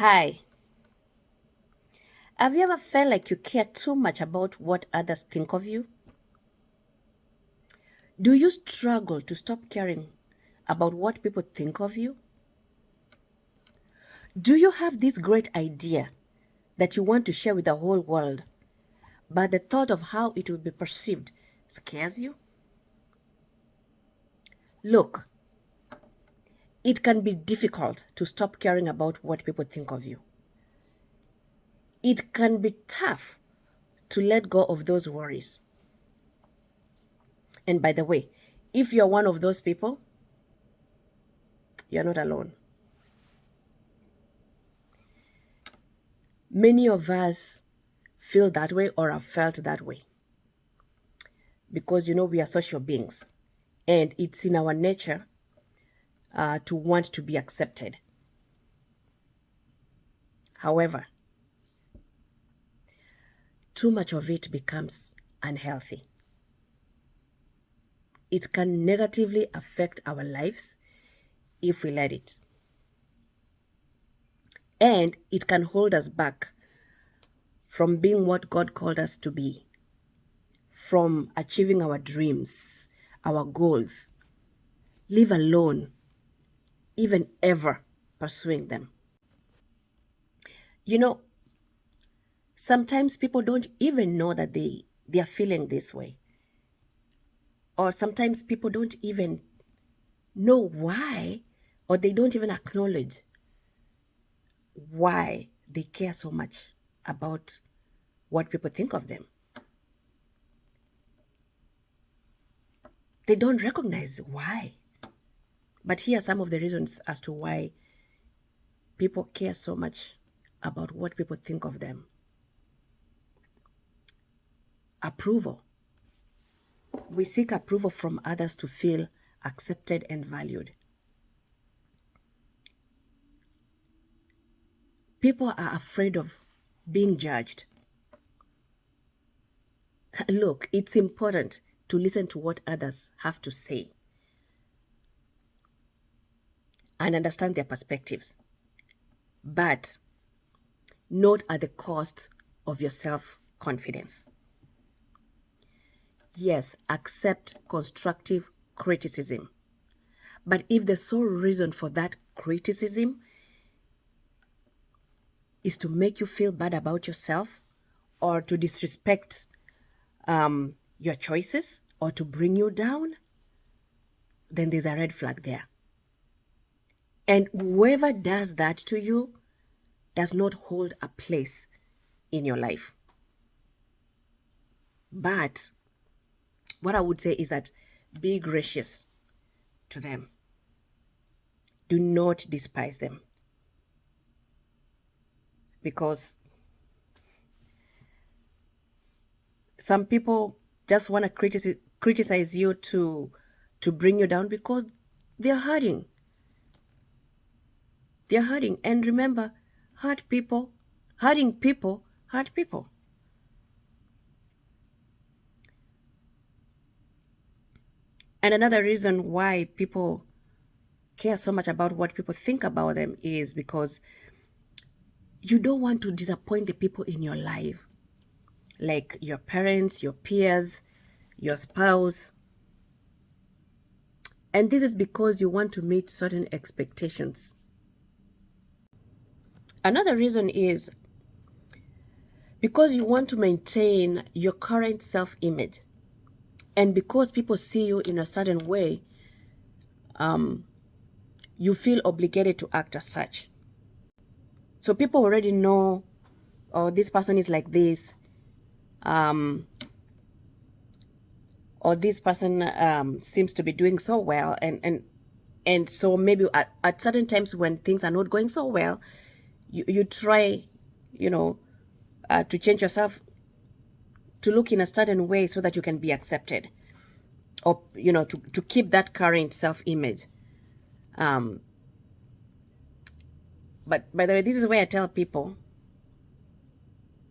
Hi, have you ever felt like you care too much about what others think of you? Do you struggle to stop caring about what people think of you? Do you have this great idea that you want to share with the whole world, but the thought of how it will be perceived scares you? Look, it can be difficult to stop caring about what people think of you. It can be tough to let go of those worries. And by the way, if you're one of those people, you're not alone. Many of us feel that way or have felt that way because we are social beings and it's in our nature to want to be accepted. However, too much of it becomes unhealthy. It can negatively affect our lives if we let it. And it can hold us back from being what God called us to be, from achieving our dreams, our goals, leave alone even ever pursuing them. Sometimes people don't even know that they are feeling this way. Or sometimes people don't even know why, or they don't even acknowledge why they care so much about what people think of them. They don't recognize why. But here are some of the reasons as to why people care so much about what people think of them. Approval. We seek approval from others to feel accepted and valued. People are afraid of being judged. Look, it's important to listen to what others have to say and understand their perspectives, but not at the cost of your self-confidence. Yes, accept constructive criticism, but if the sole reason for that criticism is to make you feel bad about yourself or to disrespect your choices or to bring you down, then there's a red flag there. And whoever does that to you does not hold a place in your life. But what I would say is that be gracious to them. Do not despise them. Because some people just want to criticize you to bring you down because they're hurting. They're hurting. And remember, hurting people hurt people. And another reason why people care so much about what people think about them is because you don't want to disappoint the people in your life, like your parents, your peers, your spouse. And this is because you want to meet certain expectations. Another reason is because you want to maintain your current self-image. And because people see you in a certain way, you feel obligated to act as such. So people already know, oh, this person is like this, or this person seems to be doing so well, and so maybe at certain times when things are not going so well, you try, to change yourself to look in a certain way so that you can be accepted, or to keep that current self-image. But by the way, this is where I tell people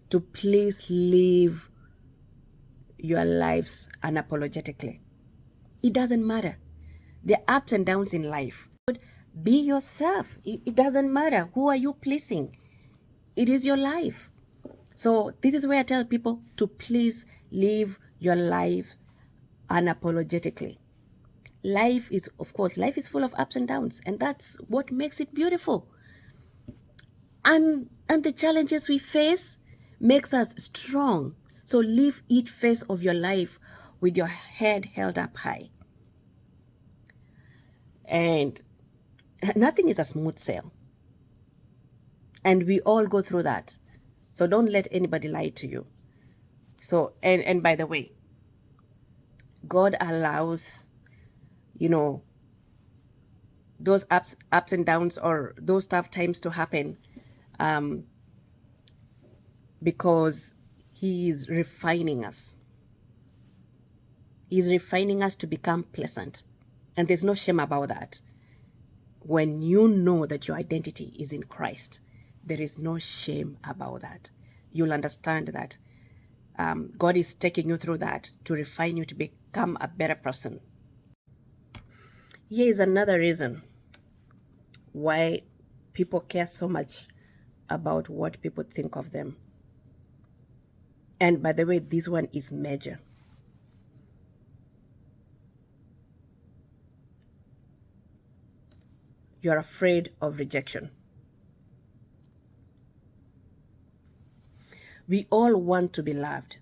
to please live your lives unapologetically. It doesn't matter. There are ups and downs in life. Be yourself. It doesn't matter. Who are you pleasing? It is your life. So this is where I tell people to please live your life unapologetically. Life is, of course, life is full of ups and downs, and that's what makes it beautiful. And the challenges we face makes us strong. So live each phase of your life with your head held up high. And nothing is a smooth sail. And we all go through that. So don't let anybody lie to you. So, and by the way, God allows, you know, those ups and downs or those tough times to happen because He is refining us. He's refining us to become pleasant. And there's no shame about that. When you know that your identity is in Christ, there is no shame about that. You'll understand that God is taking you through that to refine you to become a better person. Here is another reason why people care so much about what people think of them. And by the way, this one is major. You're afraid of rejection. We all want to be loved,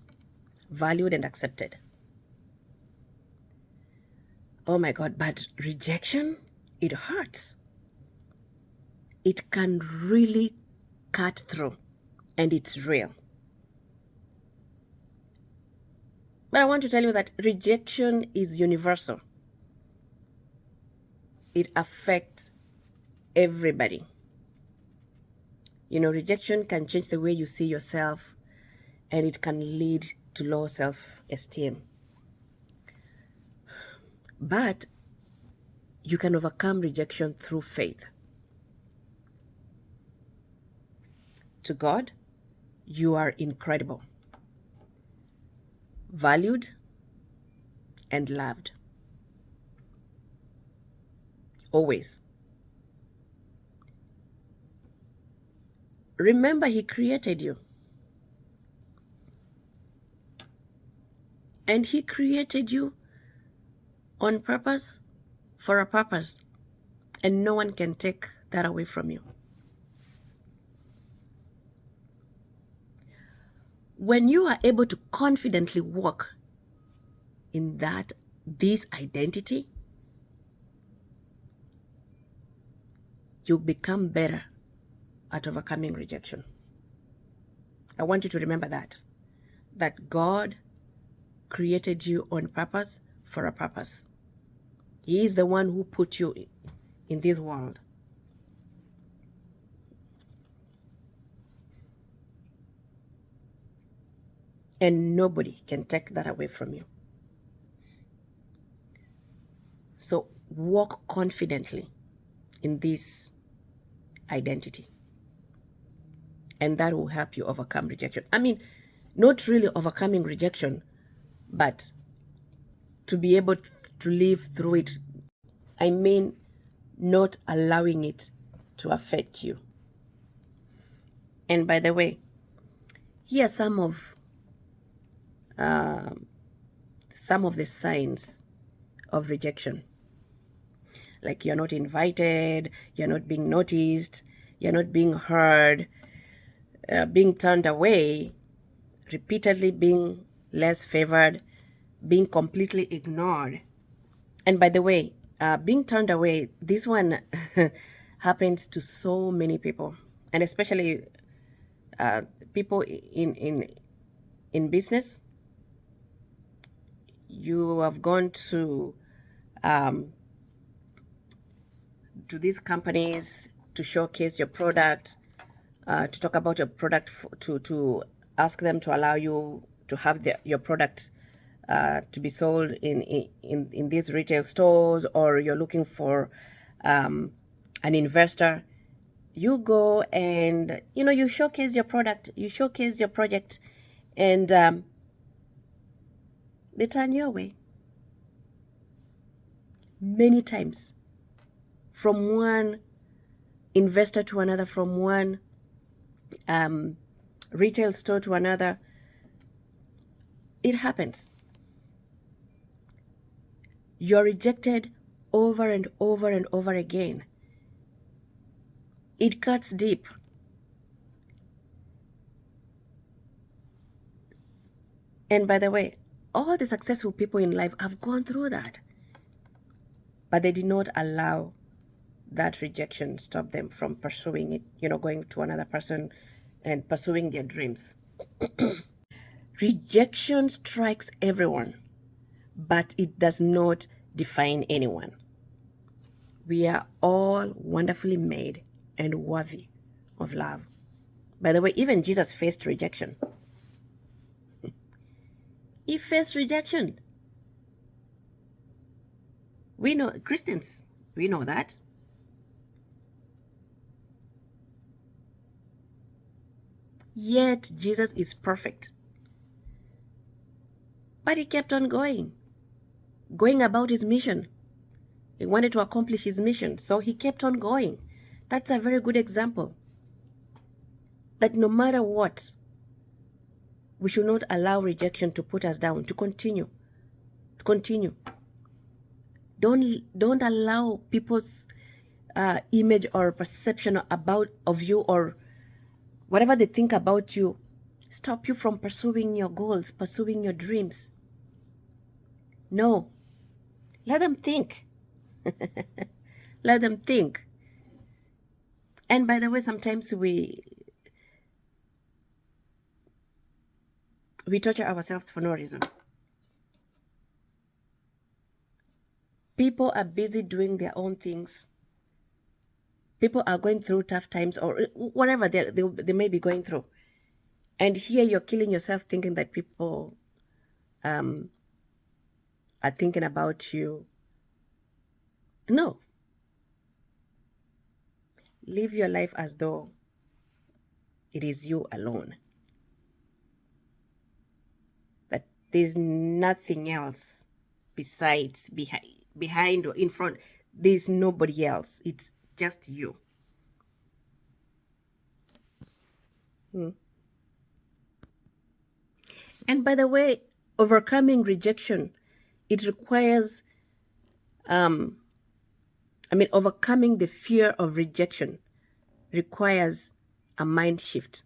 valued, and accepted. Oh my God, but rejection, it hurts. It can really cut through, and it's real. But I want to tell you that rejection is universal. It affects everybody. You know, rejection can change the way you see yourself, and it can lead to low self-esteem. But you can overcome rejection through faith. To God, you are incredible, valued, and loved. Always. Remember, He created you. And He created you on purpose, for a purpose. And no one can take that away from you. When you are able to confidently walk in this identity, you become better at overcoming rejection. I want you to remember that God created you on purpose for a purpose. He is the one who put you in this world. And nobody can take that away from you. So walk confidently in this identity. And that will help you overcome rejection. I mean, not really overcoming rejection, but to be able to live through it. I mean, not allowing it to affect you. And by the way, here are some of the signs of rejection. Like you're not invited, you're not being noticed, you're not being heard, being turned away, repeatedly being less favored, being completely ignored. And by the way, being turned away, this one happens to so many people, and especially people in business. You have gone to these companies to showcase your product, to talk about your product, to ask them to allow you to have your product to be sold in these retail stores, or you're looking for an investor. You go and you showcase your product, you showcase your project, and they turn you away many times, from one investor to another, from one retail store to another. It happens. You're rejected over and over and over again. It cuts deep. And by the way, all the successful people in life have gone through that. But they did not allow that rejection stop them from pursuing it, going to another person and pursuing their dreams. Rejection strikes everyone, but it does not define anyone. We are all wonderfully made and worthy of love. By the way, even Jesus faced rejection. He faced rejection. We know, Christians, we know that. Yet Jesus is perfect. But he kept on going about his mission. He wanted to accomplish his mission, so he kept on going. That's a very good example. That no matter what, we should not allow rejection to put us down, to continue. Don't allow people's image or perception of you, or whatever they think about you, stop you from pursuing your goals, pursuing your dreams. No. Let them think. Let them think. And by the way, sometimes we torture ourselves for no reason. People are busy doing their own things. People are going through tough times or whatever they may be going through. And here you're killing yourself thinking that people are thinking about you. No. Live your life as though it is you alone. That there's nothing else besides, behind or in front. There's nobody else. It's just you. And by the way, overcoming rejection, it requires, overcoming the fear of rejection requires a mind shift.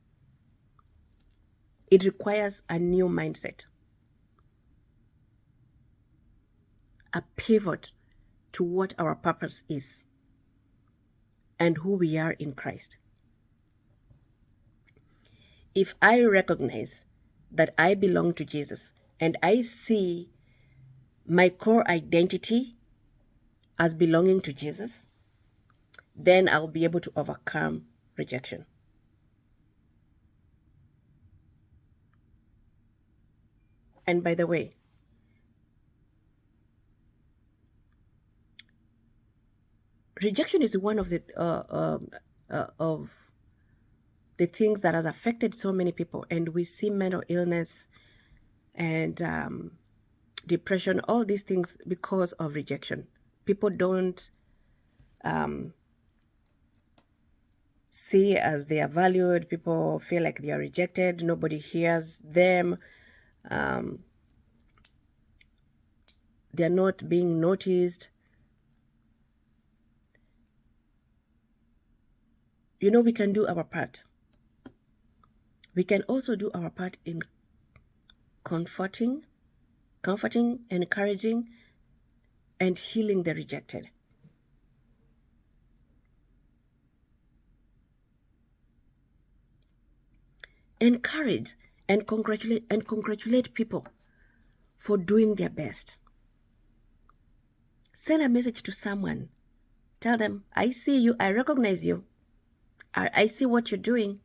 It requires a new mindset, a pivot to what our purpose is and who we are in Christ. If I recognize that I belong to Jesus and I see my core identity as belonging to Jesus, then I'll be able to overcome rejection. And by the way, rejection is one of the things that has affected so many people, and we see mental illness and depression, all these things because of rejection. People don't see as they are valued. People feel like they are rejected. Nobody hears them. They're not being noticed. We can do our part. We can also do our part in comforting, encouraging, and healing the rejected. Encourage and congratulate people for doing their best. Send a message to someone. Tell them, I see you, I recognize you. I see what you're doing.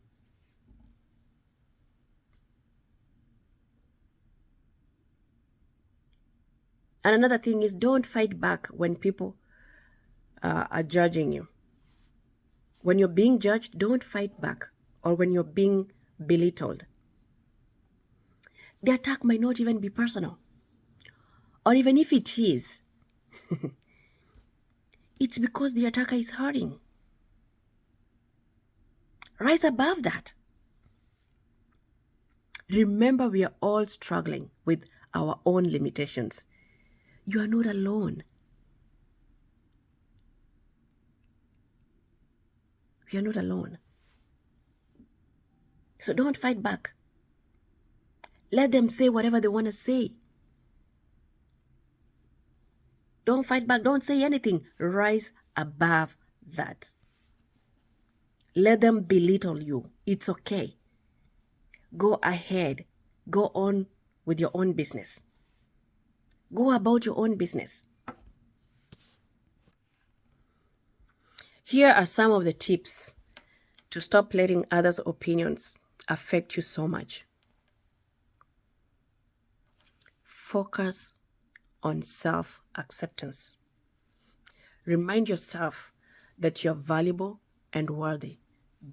And another thing is, don't fight back when people are judging you. When you're being judged, don't fight back, or when you're being belittled. The attack might not even be personal. Or even if it is, it's because the attacker is hurting. Rise above that. Remember, we are all struggling with our own limitations. You are not alone. You are not alone. So don't fight back. Let them say whatever they want to say. Don't fight back. Don't say anything. Rise above that. Let them belittle you. It's okay. Go ahead. Go on with your own business. Go about your own business. Here are some of the tips to stop letting others' opinions affect you so much. Focus on self-acceptance. Remind yourself that you're valuable and worthy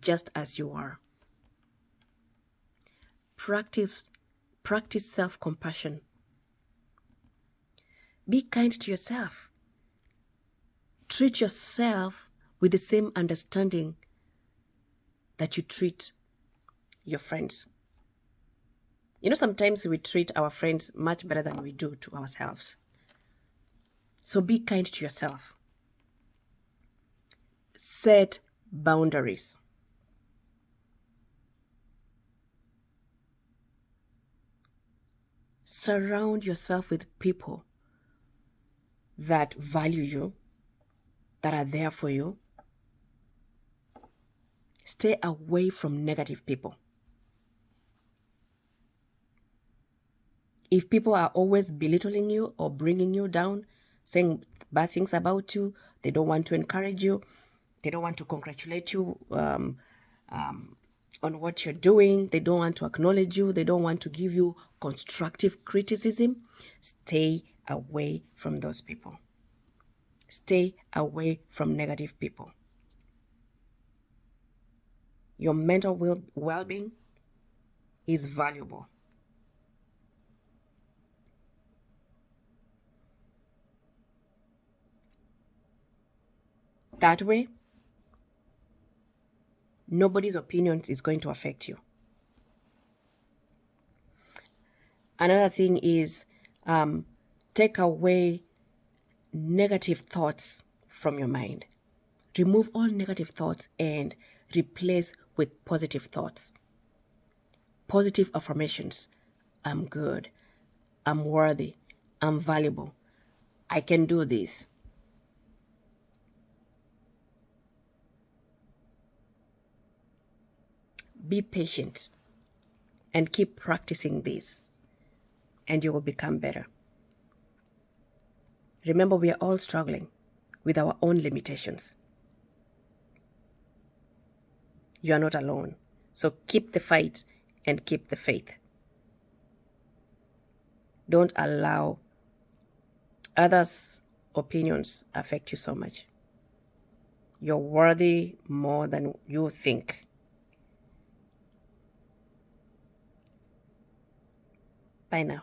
just as you are. Practice self-compassion. Be kind to yourself. Treat yourself with the same understanding that you treat your friends. You know, sometimes we treat our friends much better than we do to ourselves. So be kind to yourself. Set boundaries. Surround yourself with people that value you, that are there for you. Stay away from negative people. If people are always belittling you or bringing you down, saying bad things about you, they don't want to encourage you, they don't want to congratulate you on what you're doing, they don't want to acknowledge you, they don't want to give you constructive criticism, stay away from those people. Stay away from negative people. Your mental well-being is valuable. That way, nobody's opinion is going to affect you. Another thing is take away negative thoughts from your mind. Remove all negative thoughts and replace with positive thoughts. Positive affirmations. I'm good. I'm worthy. I'm valuable. I can do this. Be patient and keep practicing this, and you will become better. Remember, we are all struggling with our own limitations. You are not alone. So keep the fight and keep the faith. Don't allow others' opinions affect you so much. You're worthy more than you think. Bye now.